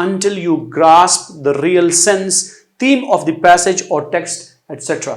until you grasp the real sense, theme of the passage or text etc.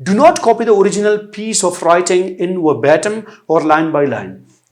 Do not copy the original piece of writing in verbatim or line by line.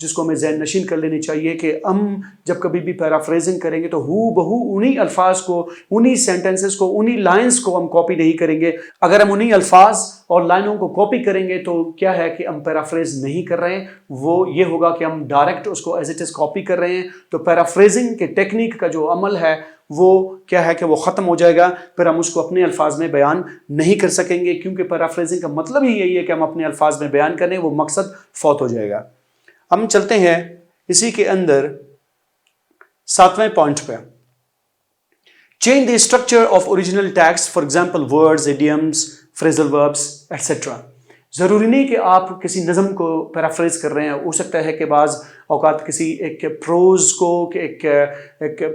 جس کو ہمیں ذہن نشین کر لینی چاہیے کہ ہم جب کبھی بھی پیرافریزنگ کریں گے تو ہو بہو انہی الفاظ کو، انہی سینٹنسز کو، انہی لائنز کو ہم کاپی نہیں کریں گے۔ اگر ہم انہی الفاظ اور لائنوں کو کاپی کریں گے تو کیا ہے کہ ہم پیرافریز نہیں کر رہے ہیں، وہ یہ ہوگا کہ ہم ڈائریکٹ اس کو ایز اٹ از کاپی کر رہے ہیں۔ تو پیرافریزنگ کے ٹیکنیک کا جو عمل ہے وہ کیا ہے کہ وہ ختم ہو جائے گا، پھر ہم اس کو اپنے الفاظ میں بیان نہیں کر سکیں گے، کیونکہ پیرافریزنگ کا مطلب ہی یہی ہے کہ ہم اپنے الفاظ میں بیان کریں، وہ مقصد فوت ہو جائے گا۔ ہم چلتے ہیں اسی کے اندر 7ویں پوائنٹ پہ، change the structure of original text, for example words, idioms, phrasal verbs etcetera. ضروری نہیں کہ آپ کسی نظم کو پیرافریز کر رہے ہیں، ہو سکتا ہے کہ بعض اوقات کسی ایک پروز کو، ایک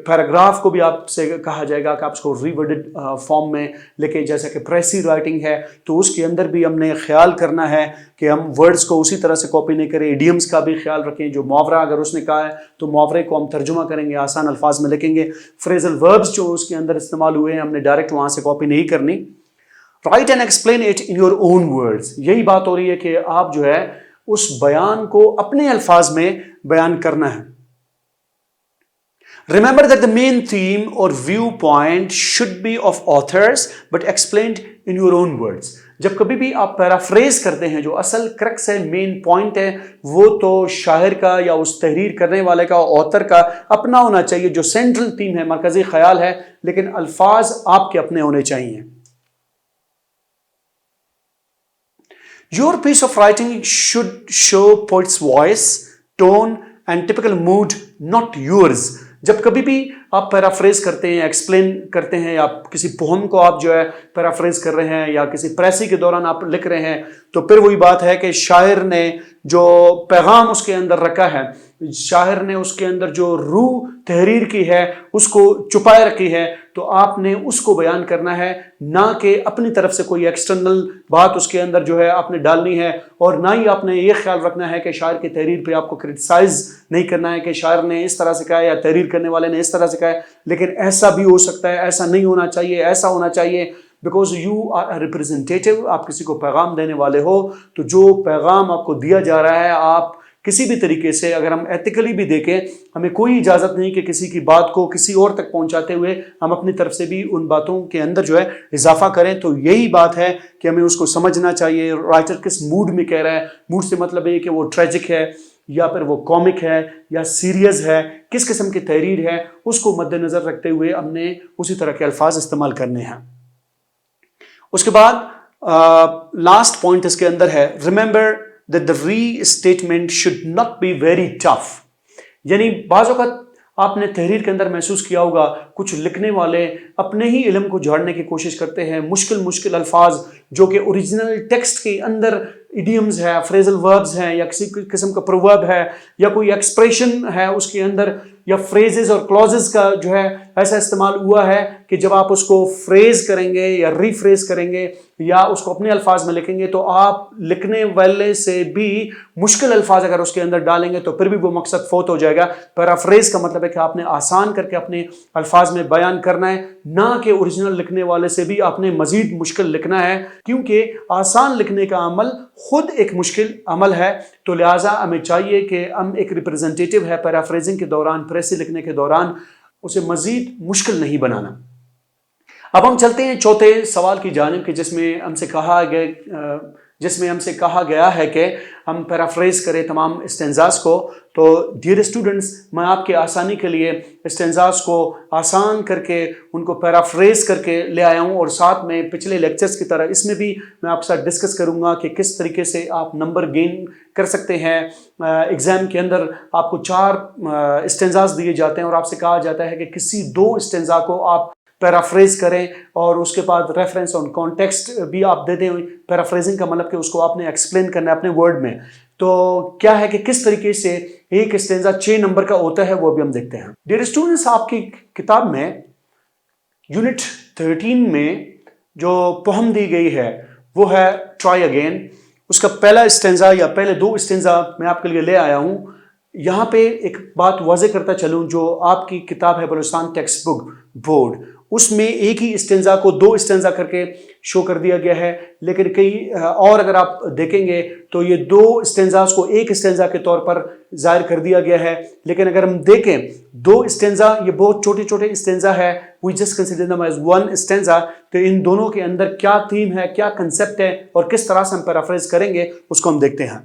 پیراگراف کو بھی آپ سے کہا جائے گا کہ آپ اس کو ریورڈڈ فارم میں لکھیں، جیسا کہ پریسی رائٹنگ ہے تو اس کے اندر بھی ہم نے خیال کرنا ہے کہ ہم ورڈز کو اسی طرح سے کاپی نہیں کریں، ایڈیمز کا بھی خیال رکھیں، جو محاورہ اگر اس نے کہا ہے تو محاورے کو ہم ترجمہ کریں گے، آسان الفاظ میں لکھیں گے۔ فریزل وربس جو اس کے اندر استعمال ہوئے ہیں ہم نے ڈائریکٹ وہاں سے کاپی نہیں کرنی۔ Write and explain it in your own words۔ یہی بات ہو رہی ہے کہ آپ جو ہے اس بیان کو اپنے الفاظ میں بیان کرنا ہے۔ Remember that the main theme or viewpoint should be of authors but explained in your own words۔ جب کبھی بھی آپ پیرافریز کرتے ہیں، جو اصل کرکس ہے، مین پوائنٹ ہے، وہ تو شاعر کا یا اس تحریر کرنے والے کا، آتھر کا اپنا ہونا چاہیے، جو سینٹرل تھیم ہے، مرکزی خیال ہے، لیکن الفاظ آپ کے اپنے ہونے چاہیے۔ Your piece of writing should show poet's voice, tone and typical mood, not yours۔ جب کبھی بھی آپ پیرافریز کرتے ہیں، ایکسپلین کرتے ہیں، یا کسی پوہم کو آپ جو ہے پیرافریز کر رہے ہیں، یا کسی پریسی کے دوران آپ لکھ رہے ہیں، تو پھر وہی بات ہے کہ شاعر نے جو پیغام اس کے اندر رکھا ہے، شاعر نے اس کے اندر جو روح تحریر کی ہے اس کو چھپائے رکھی ہے، تو آپ نے اس کو بیان کرنا ہے، نہ کہ اپنی طرف سے کوئی ایکسٹرنل بات اس کے اندر جو ہے آپ نے ڈالنی ہے، اور نہ ہی آپ نے یہ خیال رکھنا ہے کہ شاعر کی تحریر پہ آپ کو کرٹیسائز نہیں کرنا ہے کہ شاعر نے اس طرح سے کہا ہے یا تحریر کرنے والے نے اس طرح سے کہا ہے۔ لیکن ایسا بھی ہو سکتا ہے، ایسا نہیں ہونا چاہیے، ایسا ہونا چاہیے، بیکاز یو آر ریپرزینٹیٹیو، آپ کسی کو پیغام دینے والے ہو، تو جو پیغام آپ کو دیا جا رہا ہے، آپ کسی بھی طریقے سے، اگر ہم ایتھیکلی بھی دیکھیں، ہمیں کوئی اجازت نہیں کہ کسی کی بات کو کسی اور تک پہنچاتے ہوئے ہم اپنی طرف سے بھی ان باتوں کے اندر جو ہے اضافہ کریں۔ تو یہی بات ہے کہ ہمیں اس کو سمجھنا چاہیے، رائٹر کس موڈ میں کہہ رہا ہے۔ موڈ سے مطلب ہے کہ وہ ٹریجک ہے یا پھر وہ کامک ہے یا سیریس ہے، کس قسم کی تحریر ہے، اس کو مد نظر رکھتے ہوئے ہم نے اسی طرح کے الفاظ استعمال کرنے ہیں۔ اس کے بعد لاسٹ پوائنٹ اس کے اندر ہے، remember that the restatement should not be very tough۔ یعنی بعض اوقات آپ نے تحریر کے اندر محسوس کیا ہوگا، کچھ لکھنے والے اپنے ہی علم کو جھاڑنے کی کوشش کرتے ہیں، مشکل الفاظ جو کہ اوریجنل ٹیکسٹ کے اندر ایڈیمز ہے، فریزل وربز ہیں، یا کسی قسم کا پروورب ہے، یا کوئی ایکسپریشن ہے اس کے اندر، یا فریزز اور کلوزز کا جو ہے ایسا استعمال ہوا ہے کہ جب آپ اس کو فریز کریں گے یا ری فریز کریں گے یا اس کو اپنے الفاظ میں لکھیں گے، تو آپ لکھنے والے سے بھی مشکل الفاظ اگر اس کے اندر ڈالیں گے تو پھر بھی وہ مقصد فوت ہو جائے گا۔ پیرافریز کا مطلب ہے کہ آپ نے آسان کر کے اپنے الفاظ میں بیان کرنا ہے، نہ کہ اوریجنل لکھنے والے سے بھی آپ نے مزید مشکل لکھنا ہے، کیونکہ آسان لکھنے کا عمل خود ایک مشکل عمل ہے۔ تو لہٰذا ہمیں چاہیے کہ ہم ایک ریپرزینٹیٹیو ہے، پیرافریزنگ کے دوران، پریسی لکھنے کے دوران اسے مزید مشکل نہیں بنانا۔ اب ہم چلتے ہیں چوتھے سوال کی جانب، کہ جس میں ہم سے کہا گیا ہے کہ ہم پیرافریز کریں تمام اسٹینزاز کو۔ تو ڈیئر اسٹوڈنٹس، میں آپ کے آسانی کے لیے اسٹینزاز کو آسان کر کے ان کو پیرافریز کر کے لے آیا ہوں، اور ساتھ میں پچھلے لیکچرز کی طرح اس میں بھی میں آپ کے ساتھ ڈسکس کروں گا کہ کس طریقے سے آپ نمبر گین کر سکتے ہیں۔ ایگزام کے اندر آپ کو 4 اسٹینزاز دیے جاتے ہیں اور آپ سے کہا جاتا ہے کہ کسی 2 اسٹینزا کو آپ پیرافریز کریں، اور اس کے بعد ریفرنس اور کانٹیکسٹ بھی آپ دے دیں۔ پیرافریزنگ کا مطلب کہ اس کو آپ نے ایکسپلین کرنا ہے اپنے ورڈ میں۔ تو کیا ہے کہ کس طریقے سے ایک اسٹینزا 6 نمبر کا ہوتا ہے، وہ بھی ہم دیکھتے ہیں۔ ڈیئر اسٹوڈنٹس، آپ کی کتاب میں یونٹ 13 میں جو پوہم دی گئی ہے وہ ہے ٹرائی اگین۔ اس کا پہلا اسٹینزا یا پہلے 2 اسٹینزا میں آپ کے لیے لے آیا ہوں۔ یہاں پہ ایک بات واضح کرتا چلوں، جو آپ کی کتاب ہے بلوچستان ٹیکسٹ بک بورڈ، اس میں ایک ہی اسٹینزا کو دو اسٹینزا کر کے شو کر دیا گیا ہے، لیکن کئی اور اگر آپ دیکھیں گے تو یہ دو اسٹینزاز کو ایک اسٹینزا کے طور پر ظاہر کر دیا گیا ہے. لیکن اگر ہم دیکھیں دو اسٹینزا یہ بہت چھوٹے چھوٹے اسٹینزا ہے، we just consider them as one stanza. تو ان دونوں کے اندر کیا تھیم ہے، کیا کنسپٹ ہے اور کس طرح سے ہم پیرافریز کریں گے اس کو ہم دیکھتے ہیں.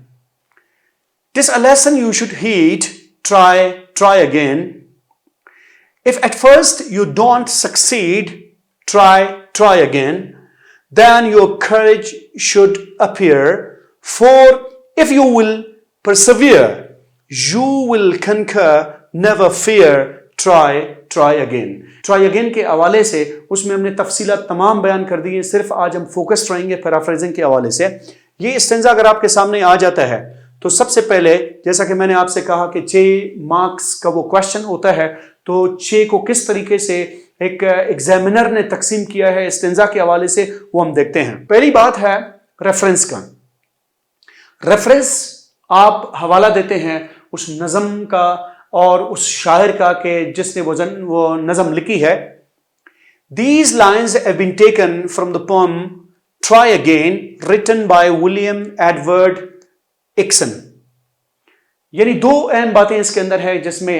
"'Tis a lesson you should heed, try again. If at first you don't succeed, try again. Then your courage should appear. For if you will persevere, you will conquer. Never fear. Try again." Try again کے حوالے سے اس میں ہم نے تفصیلات تمام بیان کر دی ہیں. صرف آج ہم فوکس رہیں گے پیرافریزنگ کے حوالے سے. یہ اسٹینزا اگر آپ کے سامنے آ جاتا ہے تو سب سے پہلے جیسا کہ میں نے آپ سے کہا کہ 6 مارکس کا وہ کوشچن ہوتا ہے، تو 6 کو کس طریقے سے ایک ایگزامینر نے تقسیم کیا ہے اسٹینزا کے حوالے سے وہ ہم دیکھتے ہیں. پہلی بات ہے ریفرنس کا. ریفرنس آپ حوالہ دیتے ہیں اس نظم کا اور اس شاعر کا کہ جس نے وہ نظم لکھی ہے. These lines have been taken from the poem Try Again, written by William Edward Hickson. یعنی 2 اہم باتیں اس کے اندر ہے، جس میں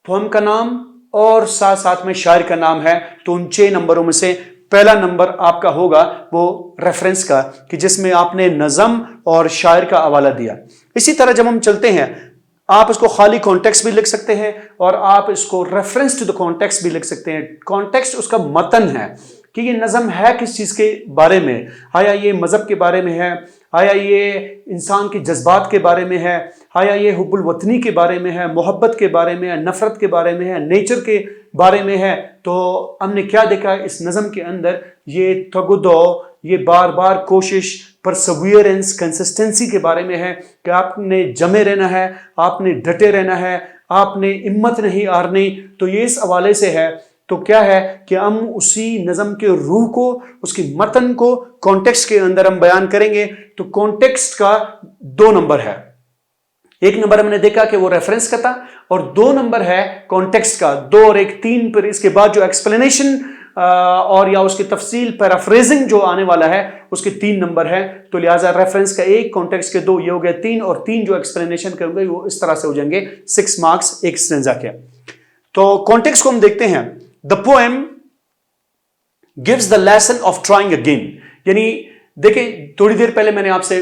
پوئم کا نام اور ساتھ ساتھ میں شاعر کا نام ہے. تو ان 6 نمبروں میں سے پہلا نمبر آپ کا ہوگا وہ ریفرنس کا، کہ جس میں آپ نے نظم اور شاعر کا حوالہ دیا. اسی طرح جب ہم چلتے ہیں آپ اس کو خالی کانٹیکسٹ بھی لکھ سکتے ہیں اور آپ اس کو ریفرنس ٹو دا کانٹیکسٹ بھی لکھ سکتے ہیں. کانٹیکسٹ اس کا متن ہے کہ یہ نظم ہے کس چیز کے بارے میں. آیا یہ مذہب کے بارے میں ہے، آیا یہ انسان کے جذبات کے بارے میں ہے، آیا یہ حب الوطنی کے بارے میں ہے، محبت کے بارے میں ہے، نفرت کے بارے میں ہے، نیچر کے بارے میں ہے. تو ہم نے کیا دیکھا اس نظم کے اندر، یہ تگدو، یہ بار بار کوشش، پرسویئرنس، کنسسٹنسی کے بارے میں ہے کہ آپ نے جمے رہنا ہے، آپ نے ڈٹے رہنا ہے، آپ نے ہمت نہیں ہارنی. تو یہ اس حوالے سے ہے. تو کیا ہے کہ ہم اسی نظم کے روح کو، اس کی متن کو کانٹیکسٹ کے اندر ہم بیان کریں گے. تو کانٹیکسٹ کا 2 نمبر ہے. ایک نمبر ہم نے دیکھا کہ وہ ریفرنس کا تھا اور 2 نمبر ہے کانٹیکسٹ کا. 2 اور 1 3 پر اس کے بعد جو ایکسپلینیشن اور یا اس کی تفصیل پیرافریزنگ جو آنے والا ہے اس کے 3 نمبر ہے. تو لہٰذا ریفرنس کا 1، کانٹیکسٹ کے 2، یہ ہو گیا 3، اور 3 جو ایکسپلینیشن کروں گے وہ اس طرح سے ہو جائیں گے 6 مارکس ایک اسٹینزا کے. تو کانٹیکسٹ کو ہم دیکھتے ہیں. The poem gives the lesson of trying again. یعنی دیکھیں تھوڑی دیر پہلے میں نے آپ سے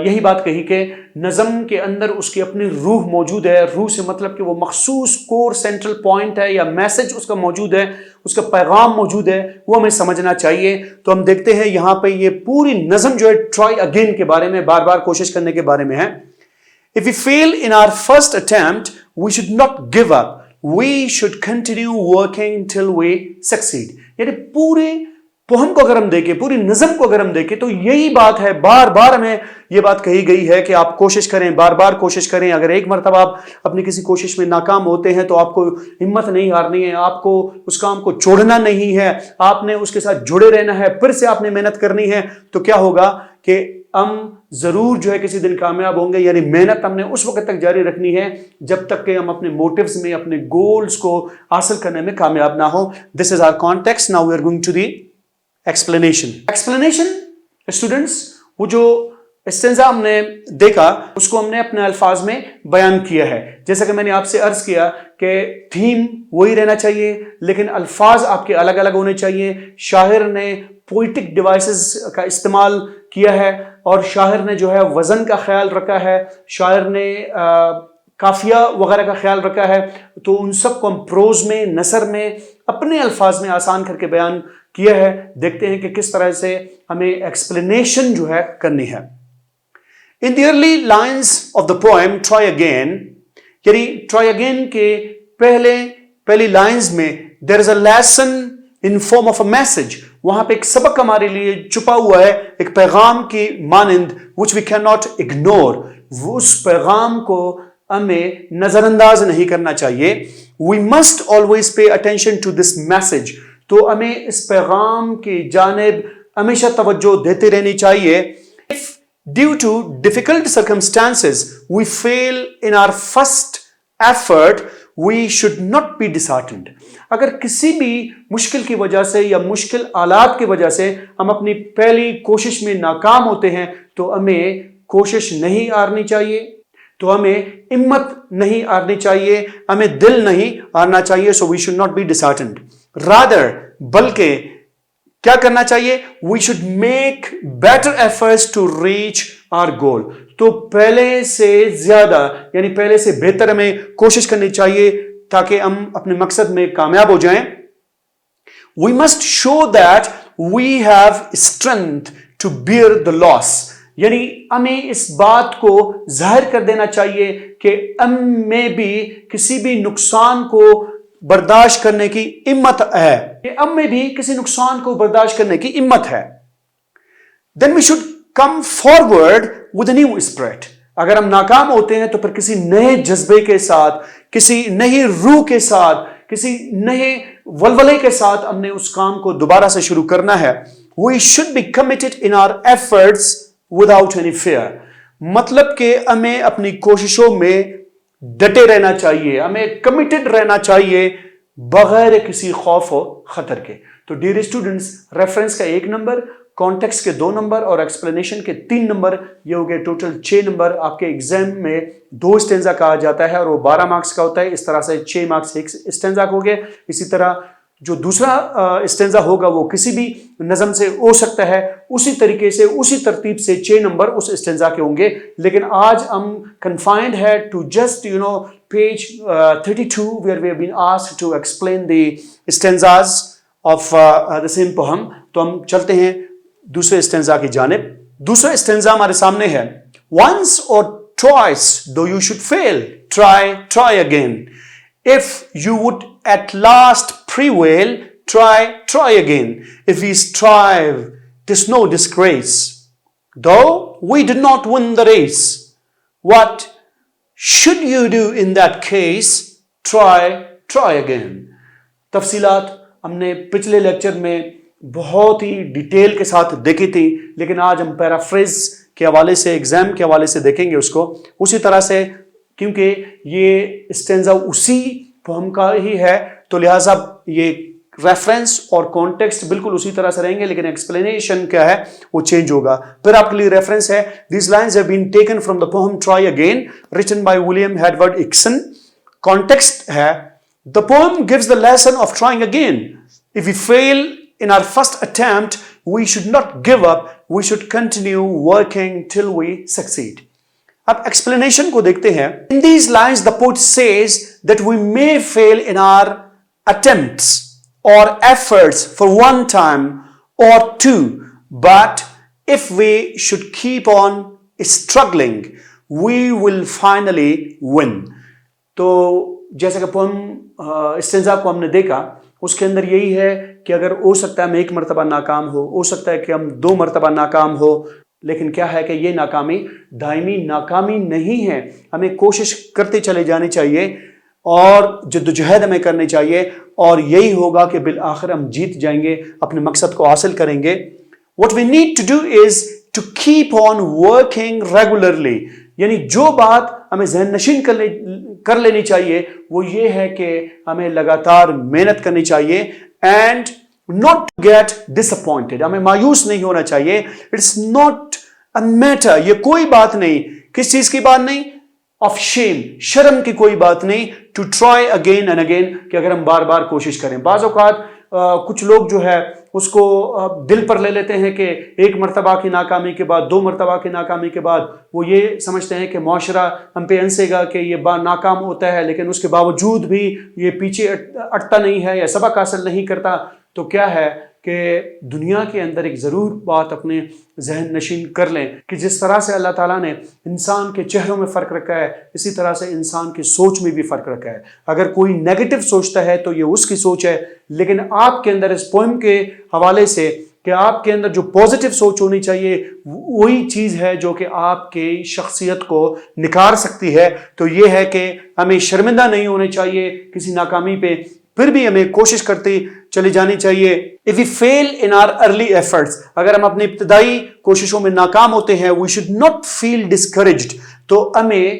یہی بات کہی کہ نظم کے اندر اس کی اپنی روح موجود ہے. روح سے مطلب کہ وہ مخصوص کور سینٹرل پوائنٹ ہے یا میسج اس کا موجود ہے، اس کا پیغام موجود ہے، وہ ہمیں سمجھنا چاہیے. تو ہم دیکھتے ہیں یہاں پہ یہ پوری نظم جو ہے ٹرائی اگین کے بارے میں، بار بار کوشش کرنے کے بارے میں ہے. If we fail in our first attempt, we should not give up. We should continue working till we succeed. یعنی پورے پوہم کو اگر ہم دیکھیں، پوری نظم کو اگر ہم دیکھیں تو یہی بات ہے. بار بار ہمیں یہ بات کہی گئی ہے کہ آپ کوشش کریں، بار بار کوشش کریں. اگر ایک مرتبہ آپ اپنی کسی کوشش میں ناکام ہوتے ہیں تو آپ کو ہمت نہیں ہارنی ہے، آپ کو اس کام کو چھوڑنا نہیں ہے، آپ نے اس کے ساتھ جڑے رہنا ہے، پھر سے آپ نے محنت کرنی ہے. تو کیا ہوگا کہ ہم ضرور جو ہے کسی دن کامیاب ہوں گے. یعنی محنت ہم نے اس وقت تک جاری رکھنی ہے جب تک کہ ہم اپنے موٹیوز میں، اپنے گولز کو حاصل کرنے میں کامیاب نہ ہو. This is our context. Now we are going to the explanation. Explanation students, وہ جو اسٹینزا ہم نے دیکھا اس کو ہم نے اپنے الفاظ میں بیان کیا ہے. جیسا کہ میں نے آپ سے عرض کیا کہ تھیم وہی رہنا چاہیے لیکن الفاظ آپ کے الگ الگ ہونے چاہیے. شاعر نے پوئٹک ڈیوائسز کا استعمال کیا ہے اور شاعر نے جو ہے وزن کا خیال رکھا ہے، شاعر نے قافیہ وغیرہ کا خیال رکھا ہے. تو ان سب کو ہم پروز میں، نثر میں اپنے الفاظ میں آسان کر کے بیان کیا ہے. دیکھتے ہیں کہ کس طرح سے ہمیں ایکسپلینیشن جو ہے کرنی ہے. In the early lines of the poem Try Again, یعنی Try Again کے پہلی لائنز میں there is a lesson in form of a message. وہاں پہ ایک سبق ہمارے لیے چھپا ہوا ہے، ایک پیغام کی مانند which we cannot ignore. اس پیغام کو ہمیں نظر انداز نہیں کرنا چاہیے. We must always pay attention to this message. تو ہمیں اس پیغام کی جانب ہمیشہ توجہ دیتے رہنی چاہیے. If due to difficult circumstances we fail in our first effort, we should not be disheartened. اگر کسی بھی مشکل کی وجہ سے یا مشکل آلات کی وجہ سے ہم اپنی پہلی کوشش میں ناکام ہوتے ہیں تو ہمیں کوشش نہیں ہارنی چاہیے، تو ہمیں ہمت نہیں ہارنی چاہیے، ہمیں دل نہیں ہارنا چاہیے. So we should not be disheartened. Rather, بلکہ کیا کرنا چاہیے؟ We should make better efforts to reach our goal. تو پہلے سے زیادہ یعنی پہلے سے بہتر ہمیں کوشش کرنی چاہیے تاکہ ہم اپنے مقصد میں کامیاب ہو جائیں. We must show that we have strength to bear the loss. یعنی ہمیں اس بات کو ظاہر کر دینا چاہیے کہ ہم میں بھی کسی بھی نقصان کو برداشت کرنے کی ہمت ہے، کہ ہم میں بھی کسی نقصان کو برداشت کرنے کی ہمت ہے. Then we should come forward with a new spirit. اگر ہم ناکام ہوتے ہیں تو پھر کسی نئے جذبے کے ساتھ، کسی نئی روح کے ساتھ، کسی نئے ولولے کے ساتھ ہم نے اس کام کو دوبارہ سے شروع کرنا ہے. We should be committed in our efforts without any fear. مطلب کہ ہمیں اپنی کوششوں میں ڈٹے رہنا چاہیے، ہمیں کمیٹڈ رہنا چاہیے بغیر کسی خوف و خطر کے. تو ڈیئر اسٹوڈنٹس، ریفرنس کا 1 نمبر، کانٹیکسٹ کے 2 نمبر اور ایکسپلینیشن کے 3 نمبر، یہ ہو گئے ٹوٹل 6 نمبر. آپ کے ایگزام میں 2 اسٹینزا کہا جاتا ہے اور وہ 12 مارکس کا ہوتا ہے. اس طرح سے 6 مارکس ایک اسٹینزا ہو گئے. اسی طرح جو دوسرا اسٹینزا ہوگا وہ کسی بھی نظم سے ہو سکتا ہے، اسی طریقے سے اسی ترتیب سے 6 نمبر اس اسٹینزا کے ہوں گے. لیکن آج ہم کنفائنڈ ہے to just page 32 where we have been asked to explain the stanzas of the same poem. تو ہم چلتے ہیں دوسرے اسٹینزا کی جانب. دوسرا اسٹینزا ہمارے سامنے ہے. Once or twice though you should fail, try again. If you would at last prevail, try again. If we strive, 'tis no disgrace. Though we did not win the race, what should you do in that case? Try again. تفصیلات ہم نے پچھلے lecture میں بہت ہی detail کے ساتھ دیکھی تھی، لیکن آج ہم پیرافریز کے حوالے سے، ایگزام کے حوالے سے دیکھیں گے اس کو. اسی طرح سے کیونکہ یہ اسٹینزا اسی پوم کا ہی ہے تو لہٰذا یہ ریفرنس اور کانٹیکسٹ بالکل اسی طرح سے رہیں گے، لیکن ایکسپلینیشن کیا ہے وہ چینج ہوگا. پھر آپ کے لیے ریفرنس ہے. These lines have been taken from the poem Try Again, written by William Edward Hickson. Context ہے the poem gives the lesson of trying again. If we fail in our first attempt, we should not give up. We should continue working till we succeed. اب explanation کو دیکھتے ہیں. In these lines the poet says that we may fail in our attempts or efforts for one time or two, but if we should keep on struggling, we will finally win. تو جیسا کہ پوم stanza کو ہم نے دیکھا، اس کے اندر یہی ہے کہ اگر ہو سکتا ہے ہم 1 مرتبہ ناکام ہو سکتا ہے کہ ہم 2 مرتبہ ناکام ہو، لیکن کیا ہے کہ یہ ناکامی دائمی ناکامی نہیں ہے. ہمیں کوشش کرتے چلے جانے چاہیے اور جدوجہد ہمیں کرنی چاہیے، اور یہی ہوگا کہ بالآخر ہم جیت جائیں گے، اپنے مقصد کو حاصل کریں گے. What we need to do is to keep on working regularly. یعنی جو بات ہمیں ذہن نشین کر لینی چاہیے وہ یہ ہے کہ ہمیں لگاتار محنت کرنی چاہیے. And not to get disappointed. ہمیں مایوس نہیں ہونا چاہیے. It's not a matter. یہ کوئی بات نہیں. کس چیز کی بات نہیں؟ of shame. شرم کی کوئی بات نہیں. to try again and again. کہ اگر ہم بار بار کوشش کریں. بعض اوقات کچھ لوگ جو ہے اس کو دل پر لے لیتے ہیں کہ 1 مرتبہ کی ناکامی کے بعد، 2 مرتبہ کی ناکامی کے بعد وہ یہ سمجھتے ہیں کہ معاشرہ ہم پہ ہنسے گا کہ یہ ناکام ہوتا ہے، لیکن اس کے باوجود بھی یہ پیچھے ہٹتا نہیں ہے یا سبق حاصل نہیں کرتا. تو کیا ہے کہ دنیا کے اندر ایک ضرور بات اپنے ذہن نشین کر لیں کہ جس طرح سے اللہ تعالیٰ نے انسان کے چہروں میں فرق رکھا ہے، اسی طرح سے انسان کی سوچ میں بھی فرق رکھا ہے. اگر کوئی نیگیٹو سوچتا ہے تو یہ اس کی سوچ ہے، لیکن آپ کے اندر اس پوئم کے حوالے سے کہ آپ کے اندر جو پازیٹیو سوچ ہونی چاہیے وہی چیز ہے جو کہ آپ کی شخصیت کو نکھار سکتی ہے. تو یہ ہے کہ ہمیں شرمندہ نہیں ہونے چاہیے کسی ناکامی پہ، پھر بھی ہمیں کوشش کرتے چلی جانی چاہیے. If we fail in our early efforts, اگر ہم اپنی ابتدائی کوششوں میں ناکام ہوتے ہیں, we should not feel discouraged. تو ہمیں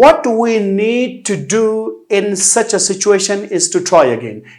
What we need to do in such a situation is to try again.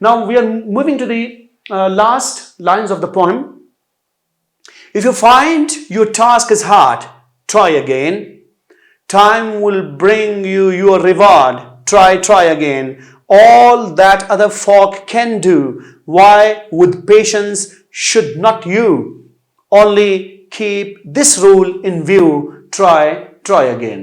Now we are moving to the last lines of the poem. If you find your task is hard, try again. Time will bring you your reward. Try again. All that other folk can do, why with patience should not you? Only keep this rule in view. Try again.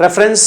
Reference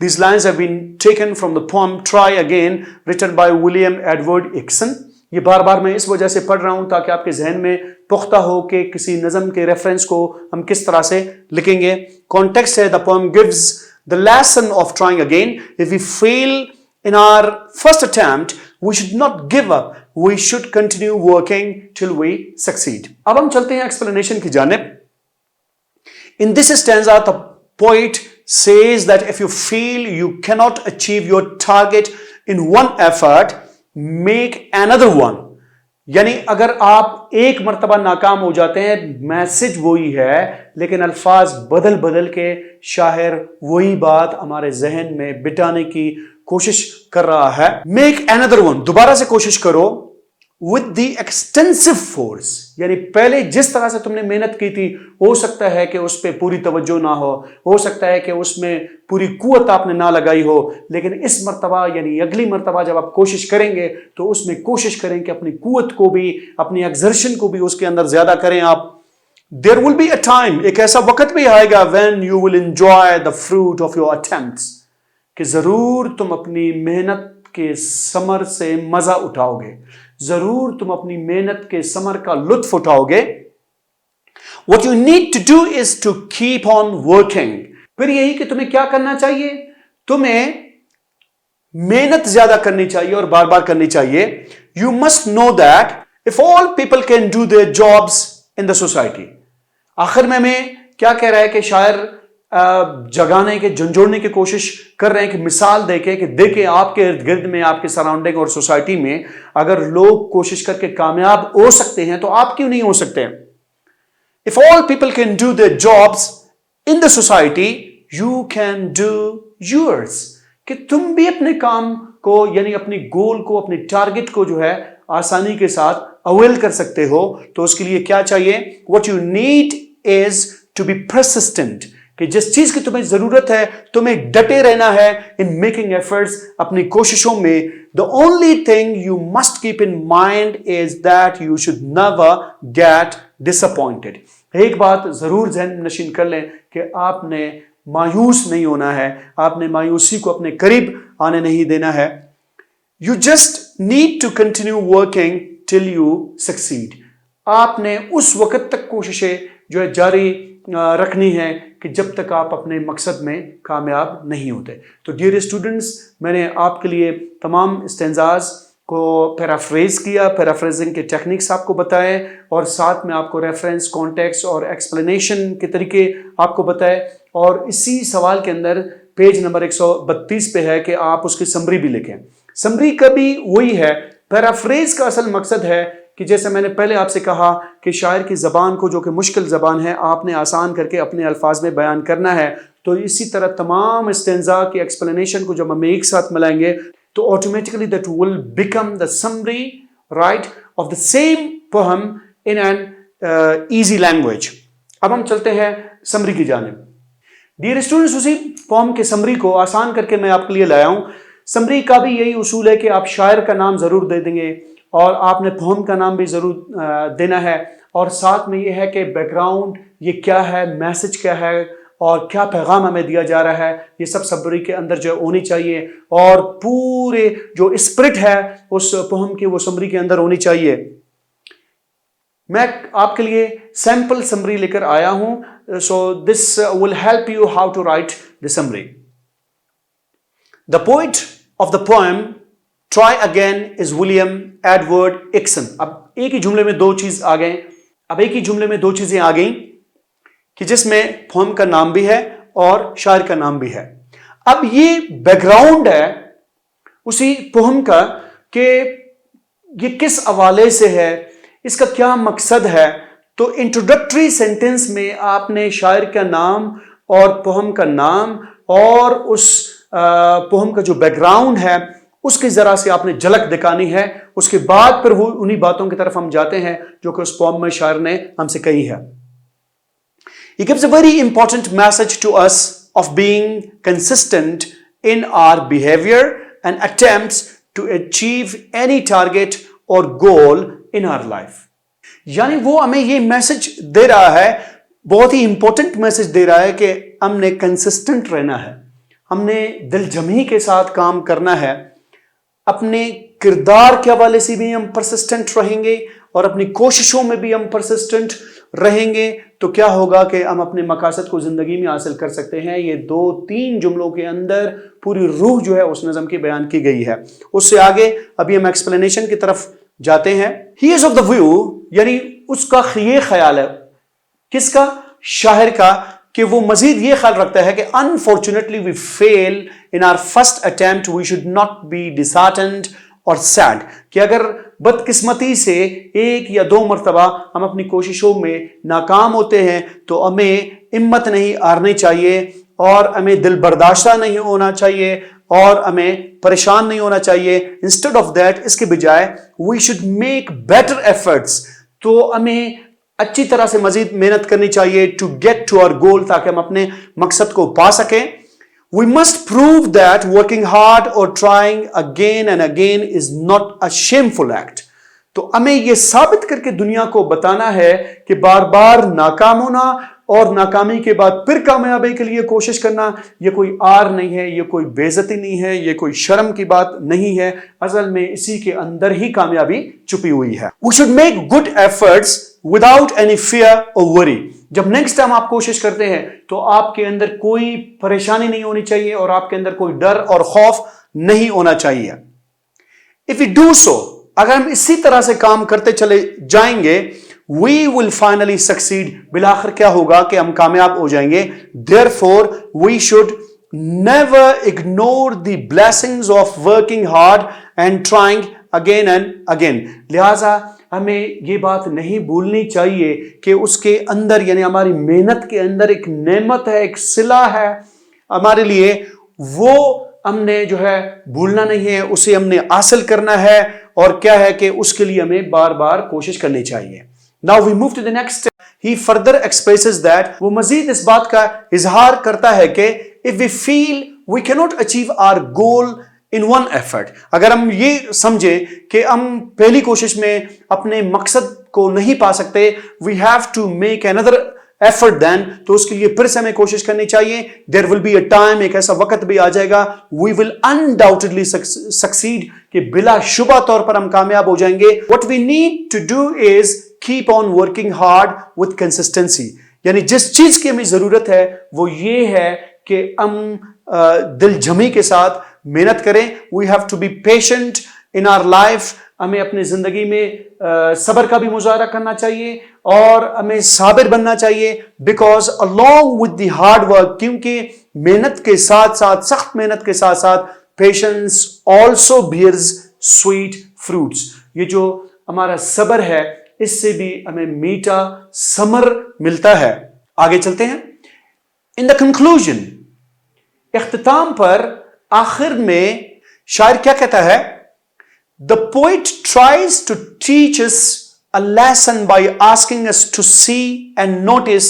These lines have been taken from the poem Try Again, written by William Edward Hickson. یہ بار بار میں اس وجہ سے پڑھ رہا ہوں تاکہ آپ کے ذہن میں پختہ ہو کہ کسی نظم کے ریفرنس کو ہم کس طرح سے لکھیں گے. کانٹیکسٹ ہے, the poem gives the lesson of trying again. If we fail in our first attempt, we should not give up. We should continue working till we succeed. اب ہم چلتے ہیں ایکسپلینیشن کی جانب. In this stanza, the poet says that if you feel you cannot achieve your target in one effort, make another one. یعنی اگر آپ ایک مرتبہ ناکام ہو جاتے ہیں, میسج وہی ہے لیکن الفاظ بدل کے شاعر وہی بات ہمارے ذہن میں بٹانے کی کوشش کر رہا ہے. Make another one, دوبارہ سے کوشش کرو. With the extensive force, یعنی پہلے جس طرح سے تم نے محنت کی تھی ہو سکتا ہے کہ اس پہ پوری توجہ نہ ہو سکتا ہے کہ اس میں پوری قوت آپ نے نہ لگائی ہو, لیکن اس مرتبہ یعنی اگلی مرتبہ جب آپ کوشش کریں گے تو اس میں کوشش کریں کہ اپنی قوت کو بھی, اپنی ایگزرشن کو بھی اس کے اندر زیادہ کریں آپ. There will be a time, ایک ایسا وقت بھی آئے گا when you will enjoy the fruit of your attempts, کہ ضرور تم اپنی محنت کے ثمر سے مزہ اٹھاؤ گے, ضرور تم اپنی محنت کے ثمر کا لطف اٹھاؤ گے. What you need to do is to keep on working. پھر یہی کہ تمہیں کیا کرنا چاہیے, تمہیں محنت زیادہ کرنی چاہیے اور بار بار کرنی چاہیے. You must know that if all people can do their jobs in the society. آخر میں ہمیں کیا کہہ رہا ہے کہ شاعر جگانے کے, جھنجھوڑنے کی کوشش کر رہے ہیں کہ مثال دے کے کہ دیکھیں آپ کے ارد گرد میں, آپ کے سراؤنڈنگ اور سوسائٹی میں اگر لوگ کوشش کر کے کامیاب ہو سکتے ہیں تو آپ کیوں نہیں ہو سکتے. If all people can do their jobs in the society, you can do yours. کہ تم بھی اپنے کام کو یعنی اپنی گول کو, اپنی ٹارگٹ کو جو ہے آسانی کے ساتھ اویل کر سکتے ہو. تو اس کے لیے کیا چاہیے, what you need is to be persistent. کہ جس چیز کی تمہیں ضرورت ہے تمہیں ڈٹے رہنا ہے in making efforts, اپنی کوششوں میں. The only thing you must keep in mind is that you should never get disappointed. ایک بات ضرور ذہن نشین کر لیں کہ آپ نے مایوس نہیں ہونا ہے, آپ نے مایوسی کو اپنے قریب آنے نہیں دینا ہے. You just need to continue working till you succeed. آپ نے اس وقت تک کوششیں جو ہے جاری رکھنی ہے کہ جب تک آپ اپنے مقصد میں کامیاب نہیں ہوتے. تو ڈیئر اسٹوڈنٹس, میں نے آپ کے لیے تمام اسٹینزاز کو پیرافریز کیا, پیرافریزنگ کے ٹیکنیکس آپ کو بتائے اور ساتھ میں آپ کو ریفرنس, کانٹیکسٹ اور ایکسپلینیشن کے طریقے آپ کو بتائے. اور اسی سوال کے اندر پیج نمبر 132 پہ ہے کہ آپ اس کی سمری بھی لکھیں. سمری کا بھی وہی ہے. پیرافریز کا اصل مقصد ہے کہ جیسے میں نے پہلے آپ سے کہا کہ شاعر کی زبان کو جو کہ مشکل زبان ہے آپ نے آسان کر کے اپنے الفاظ میں بیان کرنا ہے. تو اسی طرح تمام اسٹینزا کی ایکسپلینیشن کو جب ہم ایک ساتھ ملائیں گے تو automatically that will become the summary right of the same poem in an easy language. اب ہم چلتے ہیں سمری کی جانب. ڈیئر اسٹوڈنٹس, اسی پوئم کے سمری کو آسان کر کے میں آپ کے لیے لایا ہوں. سمری کا بھی یہی اصول ہے کہ آپ شاعر کا نام ضرور دے دیں گے اور آپ نے پوئم کا نام بھی ضرور دینا ہے, اور ساتھ میں یہ ہے کہ بیک گراؤنڈ یہ کیا ہے, میسج کیا ہے اور کیا پیغام ہمیں دیا جا رہا ہے, یہ سب سمری کے اندر جو ہونی چاہیے. اور پورے جو اسپرٹ ہے اس پوئم کے وہ سمری کے اندر ہونی چاہیے. میں آپ کے لیے سیمپل سمری لے کر آیا ہوں. So this will help you how to write the summary. The poet of the poem Try Again is William Edward Hickson. اب ایک ہی جملے میں دو چیزیں آ گئیں کہ جس میں پوئم کا نام بھی ہے اور شاعر کا نام بھی ہے. اب یہ بیک گراؤنڈ ہے اسی پوہم کا کہ یہ کس حوالے سے ہے، اس کا کیا مقصد ہے. تو انٹروڈکٹری سینٹنس میں آپ نے شاعر کا نام اور پوہم کا نام اور اس پوہم کا جو بیک گراؤنڈ ہے اس کی ذرا سے آپ نے جھلک دکھانی ہے. اس کے بعد پھر وہ انہی باتوں کی طرف ہم جاتے ہیں جو کہ اس پوہم میں شاعر نے ہم سے کہی ہے. He gives a very important message to us of being consistent in our behavior and attempts to achieve any target or goal in our life. یعنی وہ ہمیں یہ میسج دے رہا ہے، بہت ہی امپورٹنٹ میسج دے رہا ہے کہ ہم نے کنسسٹنٹ رہنا ہے، ہم نے دل جمعی کے ساتھ کام کرنا ہے، اپنے کردار کے حوالے سے بھی ہم پرسسٹنٹ رہیں گے اور اپنی کوششوں میں بھی ہم پرسسٹنٹ رہیں گے. تو کیا ہوگا کہ ہم اپنے مقاصد کو زندگی میں حاصل کر سکتے ہیں. یہ 2-3 جملوں کے اندر پوری روح جو ہے اس نظم کی بیان کی گئی ہے. اس سے آگے ابھی ہم ایکسپلینیشن کی طرف جاتے ہیں. He is of the view، یعنی اس کا یہ خیال ہے، کس کا؟ شاعر کا، کہ وہ مزید یہ خیال رکھتا ہے کہ unfortunately we fail in our first attempt, we should not be disheartened or sad. کہ اگر بدقسمتی سے 1 یا 2 مرتبہ ہم اپنی کوششوں میں ناکام ہوتے ہیں تو ہمیں ہمت نہیں ہارنی چاہیے اور ہمیں دل برداشتہ نہیں ہونا چاہیے اور ہمیں پریشان نہیں ہونا چاہیے. انسٹیڈ آف دیٹ، اس کے بجائے we should make better efforts, تو ہمیں اچھی طرح سے مزید محنت کرنی چاہیے to get to our goal, تاکہ ہم اپنے مقصد کو پا سکیں. We must prove that working hard or trying again and again is not a shameful act. تو ہمیں یہ ثابت کر کے دنیا کو بتانا ہے کہ بار بار ناکام ہونا اور ناکامی کے بعد پھر کامیابی کے لیے کوشش کرنا یہ کوئی آر نہیں ہے، یہ کوئی بے عزتی نہیں ہے، یہ کوئی شرم کی بات نہیں ہے. اصل میں اسی کے اندر ہی کامیابی چھپی ہوئی ہے. We should make good efforts without any fear or worry. جب نیکسٹ ٹائم آپ کوشش کرتے ہیں تو آپ کے اندر کوئی پریشانی نہیں ہونی چاہیے اور آپ کے اندر کوئی ڈر اور خوف نہیں ہونا چاہیے. If we do so، اگر ہم اسی طرح سے کام کرتے چلے جائیں گے، we will finally succeed، بالآخر کیا ہوگا کہ ہم کامیاب ہو جائیں گے. Therefore we should never ignore the blessings of working hard and trying again and again. لہذا ہمیں یہ بات نہیں بھولنی چاہیے کہ اس کے اندر، یعنی ہماری محنت کے اندر ایک نعمت ہے، ایک صلہ ہے ہمارے لیے، وہ ہم نے جو ہے بھولنا نہیں ہے، اسے ہم نے حاصل کرنا ہے اور کیا ہے کہ اس کے لیے ہمیں بار بار کوشش کرنی چاہیے. Now we move to the next step. He further expresses that، وہ مزید اس بات کا اظہار کرتا ہے کہ if we feel we cannot achieve our goal in one effort، اگر ہم یہ سمجھے کہ ہم پہلی کوشش میں اپنے مقصد کو نہیں پا سکتے، we have to make another effort then، تو اس کے لیے پھر سے ہمیں کوشش کرنی چاہیے. there will be a time، ایک ایسا وقت بھی آ جائے گا، we will undoubtedly succeed، کہ بلا شبہ طور پر ہم کامیاب ہو جائیں گے. what we need to do is keep on working hard with consistency، یعنی جس چیز کی ہمیں ضرورت ہے وہ یہ ہے کہ ہم دل جمعی کے ساتھ محنت کریں. we have to be patient in our life، ہمیں اپنی زندگی میں صبر کا بھی مظاہرہ کرنا چاہیے اور ہمیں صابر بننا چاہیے. because along with the hard work، کیونکہ محنت کے ساتھ ساتھ، سخت محنت کے ساتھ ساتھ patience also bears sweet fruits، یہ جو ہمارا صبر ہے اس سے بھی ہمیں میٹھا ثمر ملتا ہے. آگے چلتے ہیں. in the conclusion، اختتام پر آخر میں شاعر کیا کہتا ہے؟ The poet tries to teach us a lesson by asking us to see and notice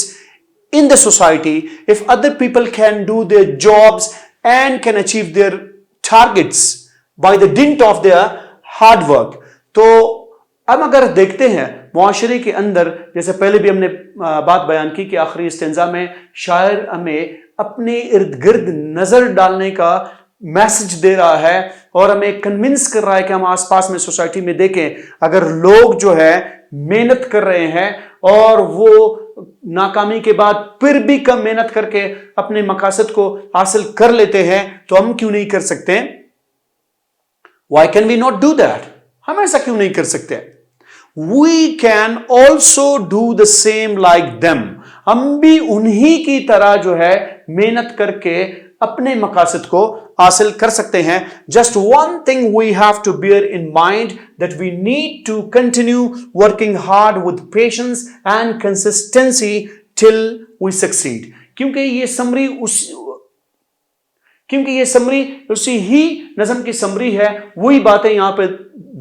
in the society if other people can do their jobs and can achieve their targets by the dint of their hard work. تو ہم اگر دیکھتے ہیں معاشرے کے اندر، جیسے پہلے بھی ہم نے بات بیان کی کہ آخری استنزا میں شاعر ہمیں اپنے ارد گرد نظر ڈالنے کا میسج دے رہا ہے اور ہمیں کنونس کر رہا ہے کہ ہم آس پاس میں سوسائٹی میں دیکھیں، اگر لوگ جو ہے محنت کر رہے ہیں اور وہ ناکامی کے بعد پھر بھی کم محنت کر کے اپنے مقاصد کو حاصل کر لیتے ہیں تو ہم کیوں نہیں کر سکتے؟ Why can we not do that؟ ہم ایسا کیوں نہیں کر سکتے؟ We can also do the same like them، ہم بھی انہی کی طرح جو ہے محنت کر کے اپنے مقاصد کو حاصل کر سکتے ہیں. Just one thing we have to bear in mind that we need to continue working hard with patience and consistency till we succeed. کیونکہ یہ سمری اسی ہی نظم کی سمری ہے. وہی باتیں یہاں پہ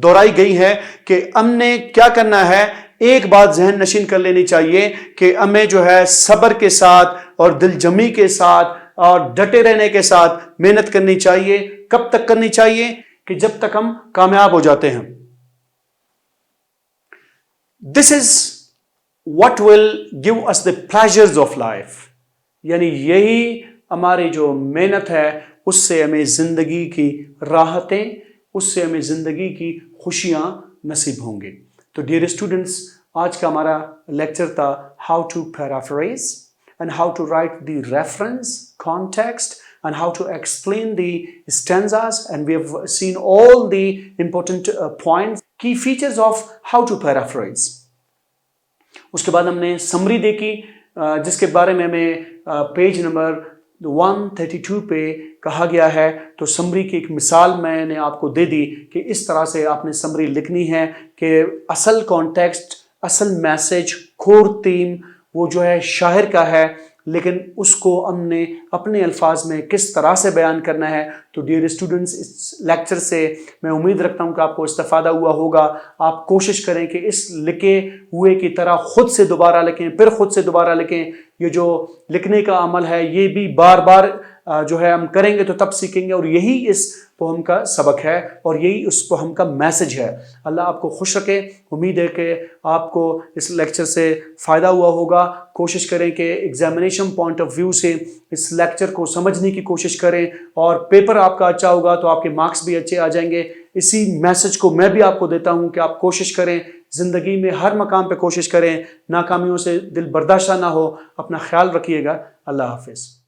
دہرائی گئی ہیں کہ ہم نے کیا کرنا ہے. ایک بات ذہن نشین کر لینی چاہیے کہ ہمیں جو ہے صبر کے ساتھ اور دل جمی کے ساتھ اور ڈٹے رہنے کے ساتھ محنت کرنی چاہیے. کب تک کرنی چاہیے؟ کہ جب تک ہم کامیاب ہو جاتے ہیں. This is what will give us the pleasures of life. یعنی یہی ہماری جو محنت ہے اس سے ہمیں زندگی کی راحتیں، اس سے ہمیں زندگی کی خوشیاں نصیب ہوں گے. تو ڈیئر اسٹوڈنٹس، آج کا ہمارا لیکچر تھا how to paraphrase and how to write the reference context and how to explain the stanzas, and we have seen all the important points, key features of how to paraphrase. اس کے بعد ہم نے summary دیکھی جس کے بارے میں ہمیں پیج نمبر 132 پہ کہا گیا ہے. تو سمری کی ایک مثال میں نے آپ کو دے دی کہ اس طرح سے آپ نے سمری لکھنی ہے کہ اصل کانٹیکسٹ، اصل میسج، کور تھیم وہ جو ہے شاعر کا ہے، لیکن اس کو ہم نے اپنے الفاظ میں کس طرح سے بیان کرنا ہے. تو ڈیئر اسٹوڈنٹس، اس لیکچر سے میں امید رکھتا ہوں کہ آپ کو استفادہ ہوا ہوگا. آپ کوشش کریں کہ اس لکھے ہوئے کی طرح خود سے دوبارہ لکھیں، پھر خود سے دوبارہ لکھیں. یہ جو لکھنے کا عمل ہے یہ بھی بار بار جو ہے ہم کریں گے تو تب سیکھیں گے، اور یہی اس پوہم کا سبق ہے اور یہی اس پوہم کا میسج ہے. اللہ آپ کو خوش رکھے. امید ہے کہ آپ کو اس لیکچر سے فائدہ ہوا ہوگا. کوشش کریں کہ ایگزامینیشن پوائنٹ آف ویو سے اس لیکچر کو سمجھنے کی کوشش کریں، اور پیپر آپ کا اچھا ہوگا تو آپ کے مارکس بھی اچھے آ جائیں گے. اسی میسج کو میں بھی آپ کو دیتا ہوں کہ آپ کوشش کریں، زندگی میں ہر مقام پہ کوشش کریں، ناکامیوں سے دل برداشتہ نہ ہو. اپنا خیال رکھیے گا. اللہ حافظ.